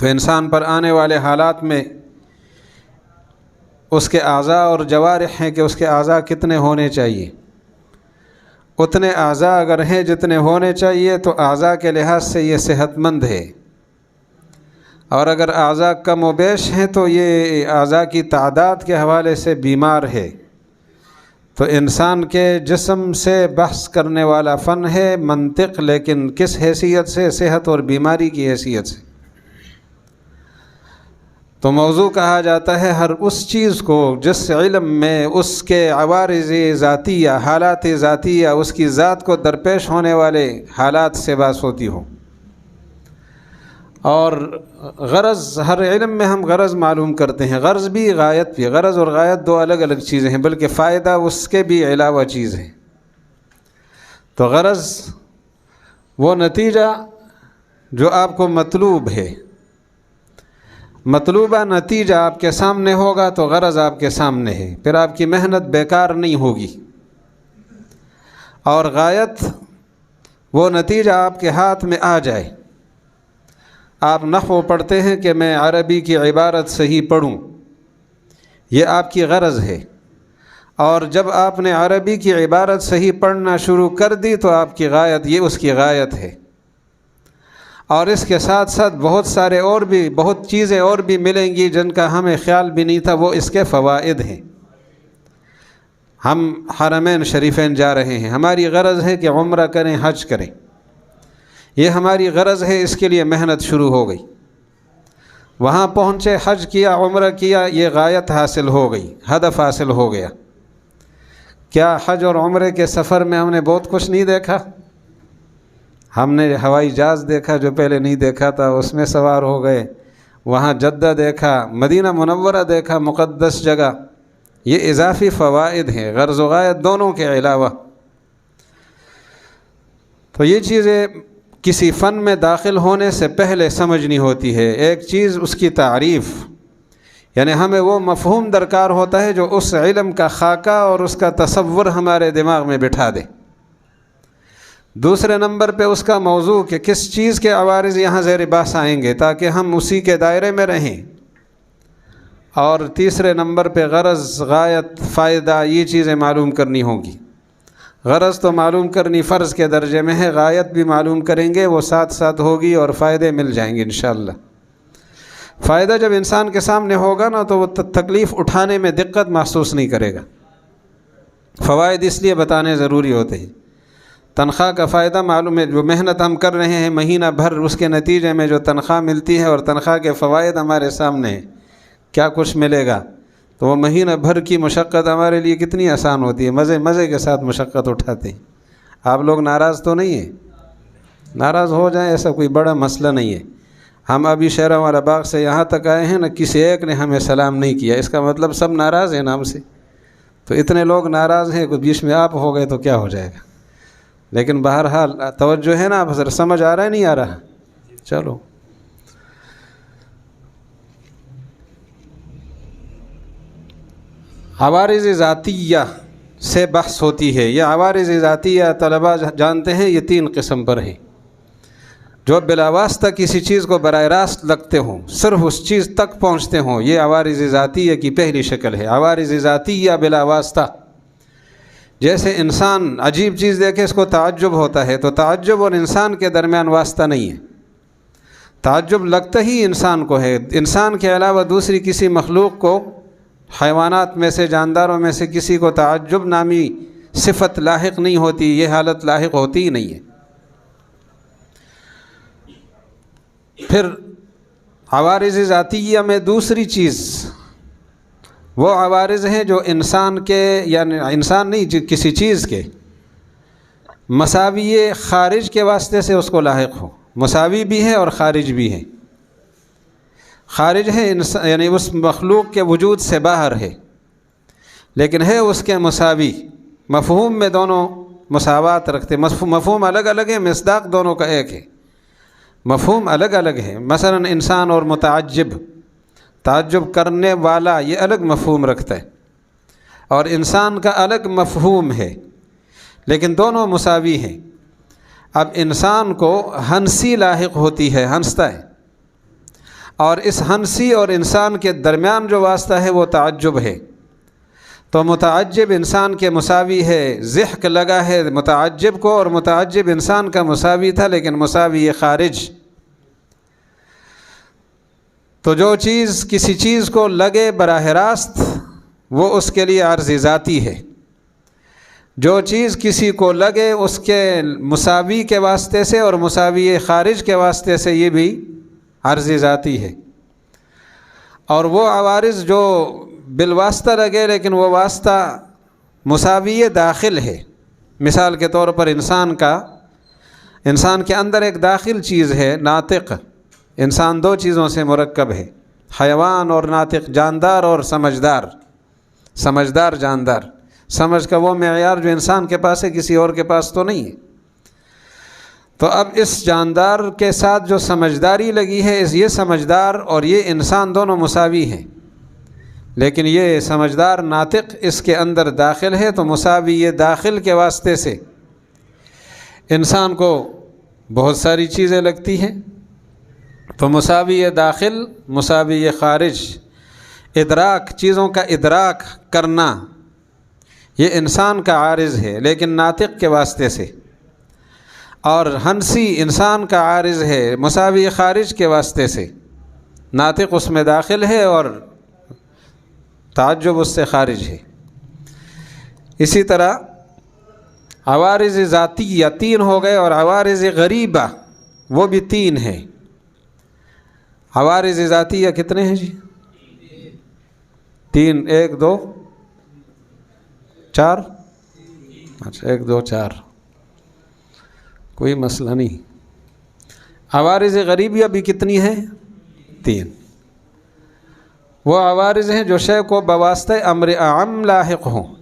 تو انسان پر آنے والے حالات میں اس کے اعضاء اور جوارح ہیں کہ اس کے اعضاء کتنے ہونے چاہیے، اتنے اعضاء اگر ہیں جتنے ہونے چاہیے تو اعضاء کے لحاظ سے یہ صحت مند ہے، اور اگر اعضاء کم و بیش ہیں تو یہ اعضاء کی تعداد کے حوالے سے بیمار ہے۔ تو انسان کے جسم سے بحث کرنے والا فن ہے منطق، لیکن کس حیثیت سے؟ صحت اور بیماری کی حیثیت سے۔ تو موضوع کہا جاتا ہے ہر اس چیز کو جس علم میں اس کے عوارض ذاتیہ، حالات ذاتیہ، اس کی ذات کو درپیش ہونے والے حالات سے باس ہوتی ہو۔ اور غرض، ہر علم میں ہم غرض معلوم کرتے ہیں، غرض بھی غایت بھی، غرض اور غایت دو الگ الگ چیزیں ہیں، بلکہ فائدہ اس کے بھی علاوہ چیز ہے۔ تو غرض وہ نتیجہ جو آپ کو مطلوب ہے، مطلوبہ نتیجہ آپ کے سامنے ہوگا تو غرض آپ کے سامنے ہے، پھر آپ کی محنت بیکار نہیں ہوگی۔ اور غایت وہ نتیجہ آپ کے ہاتھ میں آ جائے۔ آپ نحو پڑھتے ہیں کہ میں عربی کی عبارت صحیح پڑھوں، یہ آپ کی غرض ہے، اور جب آپ نے عربی کی عبارت صحیح پڑھنا شروع کر دی تو آپ کی غایت، یہ اس کی غایت ہے۔ اور اس کے ساتھ ساتھ بہت چیزیں اور بھی ملیں گی جن کا ہمیں خیال بھی نہیں تھا، وہ اس کے فوائد ہیں۔ ہم حرمین شریفین جا رہے ہیں، ہماری غرض ہے کہ عمرہ کریں، حج کریں، یہ ہماری غرض ہے، اس کے لیے محنت شروع ہو گئی۔ وہاں پہنچے، حج کیا، عمرہ کیا، یہ غایت حاصل ہو گئی، ہدف حاصل ہو گیا۔ کیا حج اور عمرے کے سفر میں ہم نے بہت کچھ نہیں دیکھا؟ ہم نے ہوائی جہاز دیکھا جو پہلے نہیں دیکھا تھا، اس میں سوار ہو گئے، وہاں جدہ دیکھا، مدینہ منورہ دیکھا، مقدس جگہ۔ یہ اضافی فوائد ہیں، غرض و غایت دونوں کے علاوہ۔ تو یہ چیزیں کسی فن میں داخل ہونے سے پہلے سمجھنی ہوتی ہے۔ ایک چیز اس کی تعریف، یعنی ہمیں وہ مفہوم درکار ہوتا ہے جو اس علم کا خاکہ اور اس کا تصور ہمارے دماغ میں بٹھا دے۔ دوسرے نمبر پہ اس کا موضوع کہ کس چیز کے عوارض یہاں زیر بحث آئیں گے تاکہ ہم اسی کے دائرے میں رہیں۔ اور تیسرے نمبر پہ غرض، غایت، فائدہ، یہ چیزیں معلوم کرنی ہوں گی۔ غرض تو معلوم کرنی فرض کے درجے میں ہے، غایت بھی معلوم کریں گے، وہ ساتھ ساتھ ہوگی، اور فائدے مل جائیں گے انشاءاللہ۔ فائدہ جب انسان کے سامنے ہوگا نا تو وہ تکلیف اٹھانے میں دقت محسوس نہیں کرے گا۔ فوائد اس لیے بتانے ضروری ہوتے ہیں۔ تنخواہ کا فائدہ معلوم ہے، جو محنت ہم کر رہے ہیں مہینہ بھر، اس کے نتیجے میں جو تنخواہ ملتی ہے، اور تنخواہ کے فوائد ہمارے سامنے ہیں، کیا کچھ ملے گا، تو وہ مہینہ بھر کی مشقت ہمارے لیے کتنی آسان ہوتی ہے، مزے کے ساتھ مشقت اٹھاتے ہیں۔ آپ لوگ ناراض تو نہیں ہیں؟ ناراض ہو جائیں، ایسا کوئی بڑا مسئلہ نہیں ہے۔ ہم ابھی شہرہ والا باغ سے یہاں تک آئے ہیں نا، کسی ایک نے ہمیں سلام نہیں کیا، اس کا مطلب سب ناراض ہیں نام سے۔ تو اتنے لوگ ناراض ہیں، کچھ بیچ میں آپ ہو گئے تو کیا ہو جائے گا۔ لیکن بہرحال توجہ ہے نا، آپ سمجھ آ رہا ہے نہیں آ رہا؟ چلو، عوارض ذاتیہ سے بحث ہوتی ہے۔ یہ عوارض ذاتیہ طلباء جانتے ہیں یہ 3 قسم پر ہیں، جو بلا واسطہ کسی چیز کو براہ راست لگتے ہوں، صرف اس چیز تک پہنچتے ہوں، یہ عوارض ذاتیہ کی پہلی شکل ہے۔ عوارض ذاتیہ بلا واسطہ، جیسے انسان عجیب چیز دیکھے اس کو تعجب ہوتا ہے، تو تعجب اور انسان کے درمیان واسطہ نہیں ہے۔ تعجب لگتا ہی انسان کو ہے، انسان کے علاوہ دوسری کسی مخلوق کو، حیوانات میں سے، جانداروں میں سے کسی کو تعجب نامی صفت لاحق نہیں ہوتی، یہ حالت لاحق ہوتی ہی نہیں ہے۔ پھر عوارض ذاتیہ میں دوسری چیز وہ عوارض ہیں جو انسان کے، یعنی انسان نہیں، کسی چیز کے مساوی خارج کے واسطے سے اس کو لاحق ہو۔ مساوی بھی ہے اور خارج بھی ہے۔ خارج ہے یعنی اس مخلوق کے وجود سے باہر ہے، لیکن ہے اس کے مساوی، مفہوم میں دونوں مساوات رکھتے، مفہوم الگ الگ ہے، مصداق دونوں کا ایک ہے، مفہوم الگ الگ ہے۔ مثلا انسان اور متعجب، تعجب کرنے والا، یہ الگ مفہوم رکھتا ہے، اور انسان کا الگ مفہوم ہے، لیکن دونوں مساوی ہیں۔ اب انسان کو ہنسی لاحق ہوتی ہے، ہنستا ہے، اور اس ہنسی اور انسان کے درمیان جو واسطہ ہے وہ تعجب ہے، تو متعجب انسان کے مساوی ہے، ضحک لگا ہے متعجب کو، اور متعجب انسان کا مساوی تھا لیکن مساوی خارج۔ تو جو چیز کسی چیز کو لگے براہ راست وہ اس کے لیے عرض ذاتی ہے، جو چیز کسی کو لگے اس کے مساوی کے واسطے سے اور مساوی خارج کے واسطے سے یہ بھی عرض ذاتی ہے۔ اور وہ عوارض جو بالواسطہ لگے لیکن وہ واسطہ مساوی داخل ہے، مثال کے طور پر انسان کے اندر ایک داخل چیز ہے ناطق۔ انسان دو چیزوں سے مرکب ہے، حیوان اور ناطق، جاندار اور سمجھدار۔ سمجھدار جاندار، سمجھ کا وہ معیار جو انسان کے پاس ہے کسی اور کے پاس تو نہیں ہے۔ تو اب اس جاندار کے ساتھ جو سمجھداری لگی ہے، یہ سمجھدار اور یہ انسان دونوں مساوی ہیں، لیکن یہ سمجھدار ناطق اس کے اندر داخل ہے، تو مساوی یہ داخل کے واسطے سے انسان کو بہت ساری چیزیں لگتی ہیں۔ تو مساوی داخل مساوی خارج، ادراک، چیزوں کا ادراک کرنا، یہ انسان کا عارض ہے لیکن ناطق کے واسطے سے، اور ہنسی انسان کا عارض ہے مساوی خارج کے واسطے سے، ناطق اس میں داخل ہے اور تعجب اس سے خارج ہے۔ اسی طرح عوارض ذاتیہ تین ہو گئے، اور عوارض غریبہ وہ بھی تین ہیں۔ عوارض ذاتیہ کتنے ہیں جی؟ تین، 1 2 4، اچھا 1 2 4، کوئی مسئلہ نہیں۔ عوارض غریبیہ بھی کتنی ہیں؟ 3۔ وہ عوارض ہیں جو شے کو بواسطہ امر اعم لاحق ہوں،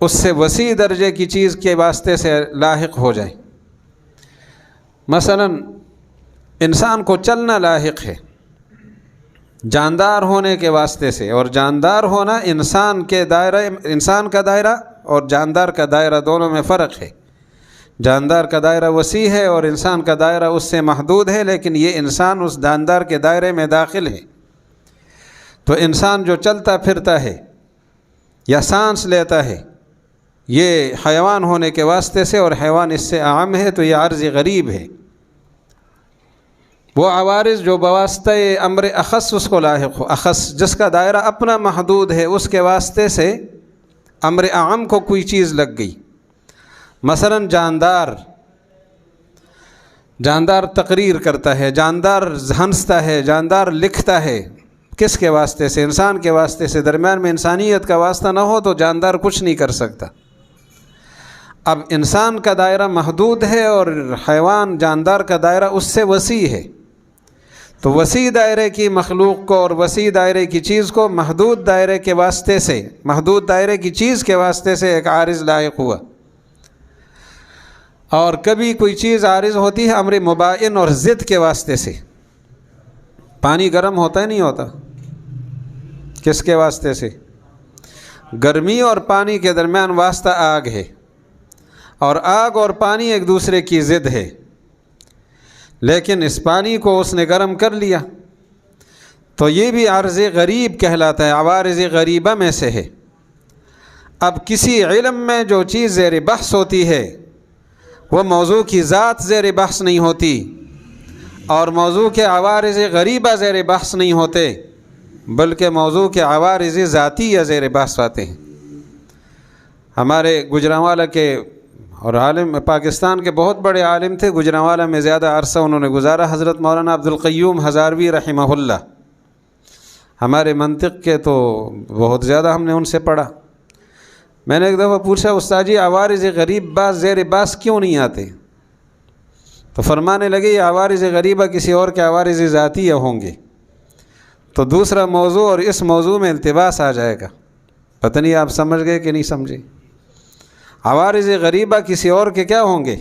اس سے وسیع درجے کی چیز کے واسطے سے لاحق ہو جائیں۔ مثلا انسان کو چلنا لاحق ہے جاندار ہونے کے واسطے سے، اور جاندار ہونا انسان کا دائرہ اور جاندار کا دائرہ دونوں میں فرق ہے۔ جاندار کا دائرہ وسیع ہے اور انسان کا دائرہ اس سے محدود ہے، لیکن یہ انسان اس جاندار کے دائرے میں داخل ہے۔ تو انسان جو چلتا پھرتا ہے یا سانس لیتا ہے یہ حیوان ہونے کے واسطے سے، اور حیوان اس سے اعم ہے، تو یہ عرض غریب ہے۔ وہ عوارض جو بواسطہ امر اخص اس کو لاحق ہو، اخص جس کا دائرہ اپنا محدود ہے، اس کے واسطے سے امر اعم کو کوئی چیز لگ گئی۔ مثلا جاندار تقریر کرتا ہے، جاندار ہنستا ہے، جاندار لکھتا ہے، کس کے واسطے سے؟ انسان کے واسطے سے۔ درمیان میں انسانیت کا واسطہ نہ ہو تو جاندار کچھ نہیں کر سکتا۔ اب انسان کا دائرہ محدود ہے اور حیوان جاندار کا دائرہ اس سے وسیع ہے، تو وسیع دائرے کی مخلوق کو اور وسیع دائرے کی چیز کو محدود دائرے کے واسطے سے، محدود دائرے کی چیز کے واسطے سے ایک عارض لاحق ہوا۔ اور کبھی کوئی چیز عارض ہوتی ہے امر مبائن اور ضد کے واسطے سے۔ پانی گرم ہوتا ہے نہیں ہوتا؟ کس کے واسطے سے؟ گرمی اور پانی کے درمیان واسطہ آگ ہے، اور آگ اور پانی ایک دوسرے کی ضد ہے، لیکن اس پانی کو اس نے گرم کر لیا، تو یہ بھی عرض غریب کہلاتا ہے، عوارض غریبہ میں سے ہے۔ اب کسی علم میں جو چیز زیر بحث ہوتی ہے وہ موضوع کی ذات زیر بحث نہیں ہوتی، اور موضوع کے عوارض غریبہ زیر بحث نہیں ہوتے، بلکہ موضوع کے عوارض ذاتی یا زیر بحث آتے ہیں۔ ہمارے گجرانوالہ کے اور عالم پاکستان کے بہت بڑے عالم تھے، گجرانوالہ میں زیادہ عرصہ انہوں نے گزارا، حضرت مولانا عبدالقیوم ہزاروی رحمہ اللہ۔ ہمارے منطق کے تو بہت زیادہ ہم نے ان سے پڑھا۔ میں نے ایک دفعہ پوچھا، استاد جی عوارض غریب باس زیر باس کیوں نہیں آتے؟ تو فرمانے لگے یہ عوارض غریبہ کسی اور کے عوارض ذاتیہ ہوں گے، تو دوسرا موضوع اور اس موضوع میں التباس آ جائے گا۔ پتہ نہیں آپ سمجھ گئے کہ نہیں سمجھے؟ عوارض غریبہ کسی اور کے کیا ہوں گے؟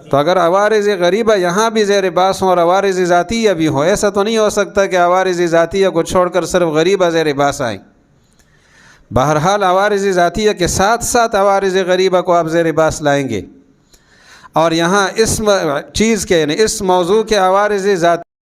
تو اگر عوارض غریبہ یہاں بھی زیر باس ہوں اور عوارض ذاتیہ بھی ہوں، ایسا تو نہیں ہو سکتا کہ عوارض ذاتیہ کو چھوڑ کر صرف غریبہ زیر باس آئیں۔ بہرحال عوارض ذاتیہ کے ساتھ ساتھ عوارض غریبہ کو آپ زیر باس لائیں گے، اور یہاں اس چیز کے یعنی اس موضوع کے عوارض ذاتیہ